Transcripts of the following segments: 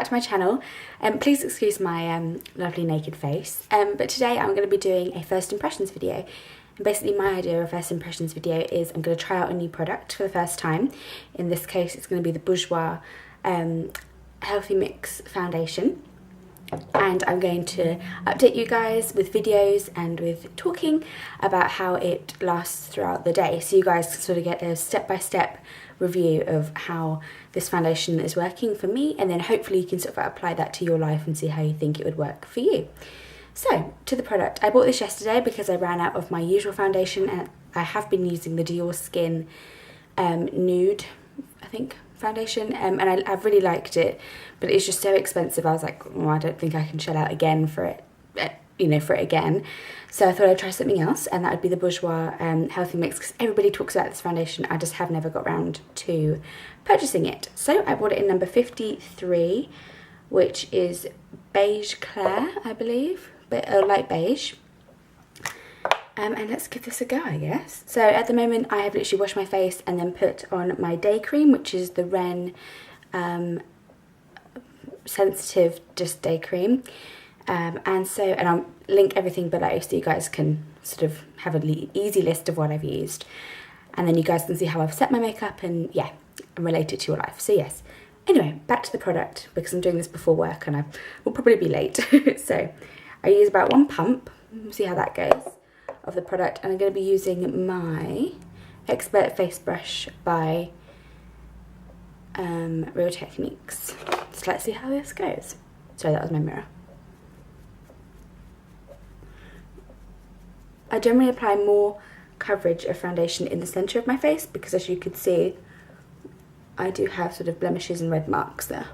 back to my channel. Please excuse my lovely naked face, but today I'm going to be doing a first impressions video. And basically my idea of a first impressions video is I'm going to try out a new product for the first time. In this case it's going to be the Bourjois Healthy Mix foundation, and I'm going to update you guys with videos and with talking about how it lasts throughout the day, so you guys can sort of get a step-by-step review of how this foundation is working for me, and then hopefully you can sort of apply that to your life and see how you think it would work for you. So, to the product. I bought this yesterday because I ran out of my usual foundation, and I have been using the Dior Skin Nude, I think, foundation, and I've really liked it, but it's just so expensive. I was like, oh, I don't think I can shell out again for it, for it again. So I thought I'd try something else, and that would be the Bourjois Healthy Mix, because everybody talks about this foundation. I just have never got round to purchasing it. So I bought it in number 53, which is beige clair, I believe, but light beige. And let's give this a go, I guess. So at the moment I have literally washed my face and then put on my day cream, which is the Ren Sensitive Just Day Cream. And I'll link everything below so you guys can sort of have an easy list of what I've used. And then you guys can see how I've set my makeup and, yeah, and relate it to your life. So yes. Anyway, back to the product, because I'm doing this before work and I will probably be late. So I use about 1 pump. We'll see how that goes, of the product, and I'm going to be using my Expert Face Brush by Real Techniques. So let's see how this goes. Sorry, that was my mirror. I generally apply more coverage of foundation in the centre of my face because, as you can see, I do have sort of blemishes and red marks there.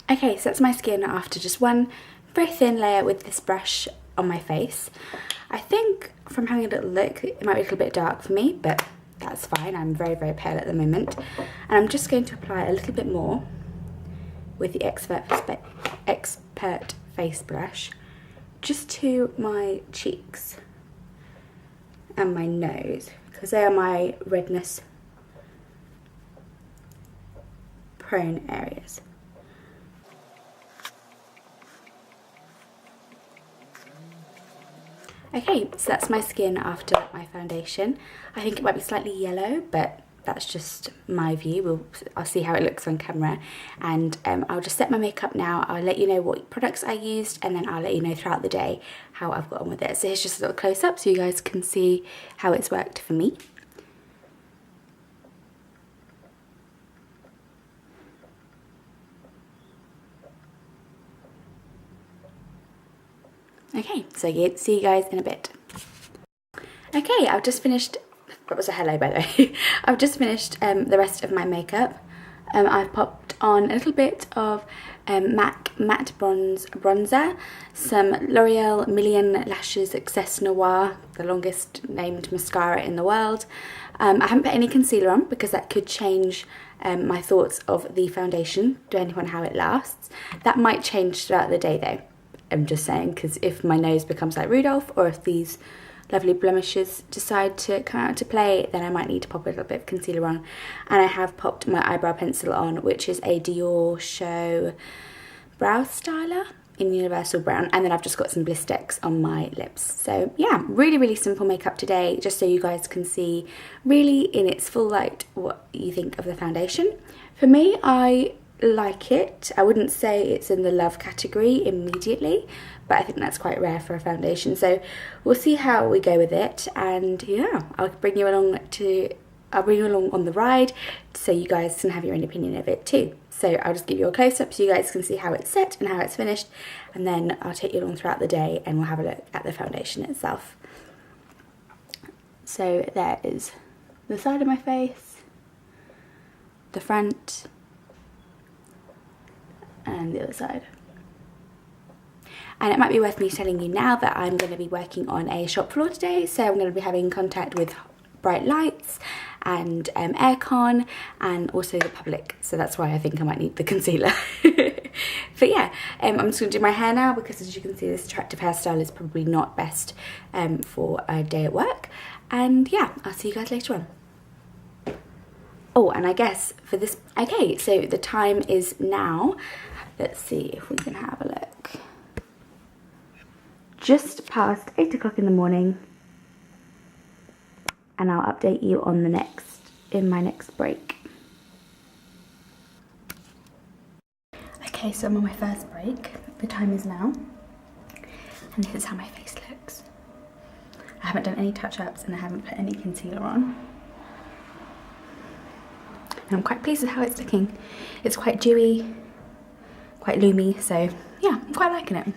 Okay, so that's my skin after just one very thin layer with this brush on my face. I think from having a little look, it might be a little bit dark for me, but that's fine. I'm very, very pale at the moment. And I'm just going to apply a little bit more with the Expert Face Brush just to my cheeks and my nose, because they are my redness prone areas. Okay, so that's my skin after my foundation. I think it might be slightly yellow, but that's just my view. I'll see how it looks on camera, and I'll just set my makeup now. I'll let you know what products I used, and then I'll let you know throughout the day how I've got on with it. So here's just a little close-up so you guys can see how it's worked for me. Okay, so see you guys in a bit. Okay, I've just finished, that was a hello by the way. I've just finished the rest of my makeup. I've popped on a little bit of MAC Matte Bronzer, some L'Oreal Million Lashes Excess Noir, the longest named mascara in the world. I haven't put any concealer on because that could change my thoughts of the foundation, depending on how it lasts. That might change throughout the day though. I'm just saying, because if my nose becomes like Rudolph, or if these lovely blemishes decide to come out to play, then I might need to pop a little bit of concealer on. And I have popped my eyebrow pencil on, which is a DiorShow brow styler in Universal Brown, and then I've just got some Blistex on my lips. So yeah, really, really simple makeup today, just so you guys can see really in its full light what you think of the foundation. For me, I like it. I wouldn't say it's in the love category immediately, but I think that's quite rare for a foundation. So we'll see how we go with it, and yeah, I'll bring you along on the ride so you guys can have your own opinion of it too. So I'll just give you a close-up so you guys can see how it's set and how it's finished, and then I'll take you along throughout the day and we'll have a look at the foundation itself. So there is the side of my face, the front, and the other side. And it might be worth me telling you now that I'm going to be working on a shop floor today, so I'm going to be having contact with bright lights and aircon, and also the public, so that's why I think I might need the concealer. But yeah, I'm just going to do my hair now, because as you can see, this attractive hairstyle is probably not best for a day at work. And yeah, I'll see you guys later on. Oh, and I guess for this, okay, so the time is now, let's see if we can have a look, just past 8 o'clock in the morning, and I'll update you on in my next break. Okay, so I'm on my first break. The time is now, and this is how my face looks. I haven't done any touch-ups and I haven't put any concealer on. And I'm quite pleased with how it's looking. It's quite dewy, quite loomy, so yeah, I'm quite liking it.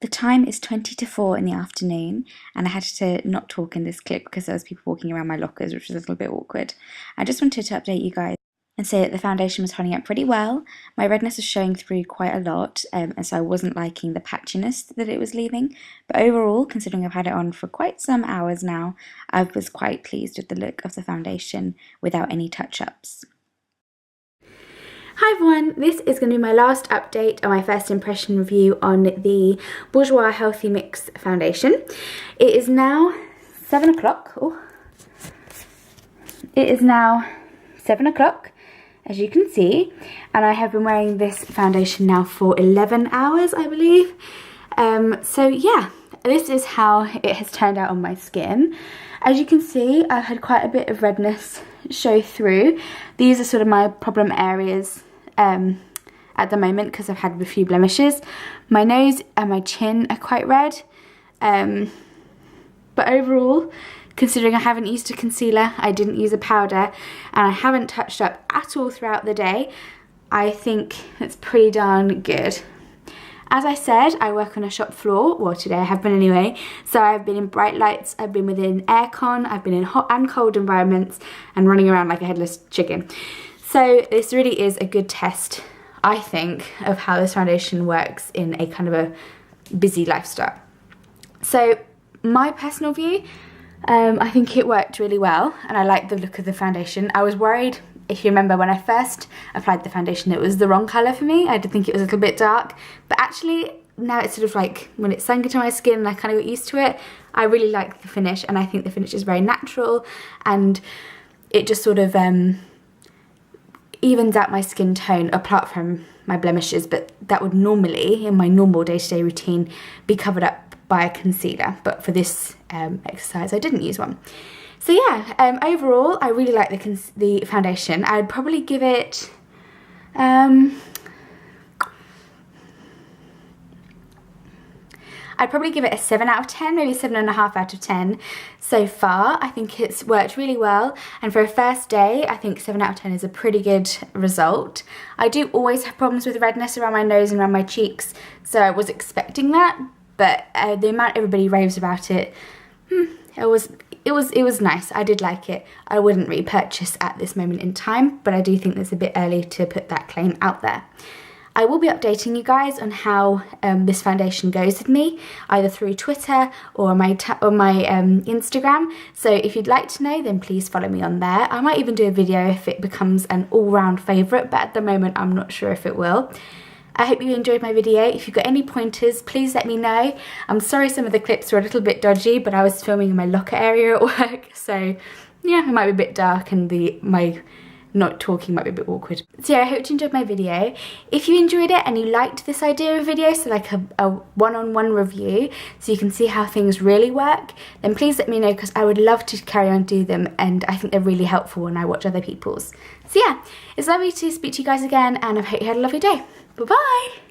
The time is 20 to 4 in the afternoon, and I had to not talk in this clip because there was people walking around my lockers, which was a little bit awkward. I just wanted to update you guys and say that the foundation was holding up pretty well. My redness was showing through quite a lot, and so I wasn't liking the patchiness that it was leaving. But overall, considering I've had it on for quite some hours now, I was quite pleased with the look of the foundation without any touch-ups. Hi everyone, this is going to be my last update and my first impression review on the Bourjois Healthy Mix Foundation. It is now 7 o'clock. Oh. It is now 7 o'clock, as you can see, and I have been wearing this foundation now for 11 hours, I believe. So yeah, this is how it has turned out on my skin. As you can see, I've had quite a bit of redness show through. These are sort of my problem areas at the moment, because I've had a few blemishes. My nose and my chin are quite red, but overall, considering I haven't used a concealer, I didn't use a powder, and I haven't touched up at all throughout the day, I think it's pretty darn good. As I said, I work on a shop floor, well today I have been anyway, so I've been in bright lights, I've been within aircon, I've been in hot and cold environments, and running around like a headless chicken. So this really is a good test, I think, of how this foundation works in a kind of a busy lifestyle. So my personal view, I think it worked really well, and I like the look of the foundation. I was worried, if you remember, when I first applied the foundation, it was the wrong colour for me. I did think it was a little bit dark, but actually now it's sort of like when it sunk into my skin and I kind of got used to it, I really like the finish, and I think the finish is very natural, and it just sort of evens out my skin tone apart from my blemishes, but that would normally, in my normal day-to-day routine, be covered up by a concealer, but for this exercise I didn't use one. So yeah, overall I really like the foundation. I'd probably give it a 7 out of 10, maybe 7.5 out of 10 so far. I think it's worked really well, and for a first day, I think 7 out of 10 is a pretty good result. I do always have problems with redness around my nose and around my cheeks, so I was expecting that, but the amount everybody raves about it, it was nice. I did like it. I wouldn't repurchase at this moment in time, but I do think it's a bit early to put that claim out there. I will be updating you guys on how this foundation goes with me, either through Twitter or my Instagram. So if you'd like to know, then please follow me on there. I might even do a video if it becomes an all-round favourite, but at the moment I'm not sure if it will. I hope you enjoyed my video. If you've got any pointers, please let me know. I'm sorry some of the clips were a little bit dodgy, but I was filming in my locker area at work, so yeah, it might be a bit dark and my not talking might be a bit awkward. So yeah, I hope you enjoyed my video. If you enjoyed it and you liked this idea of a video, so like a one-on-one review, so you can see how things really work, then please let me know, because I would love to carry on do them, and I think they're really helpful when I watch other people's. So yeah, it's lovely to speak to you guys again, and I hope you had a lovely day. Bye-bye!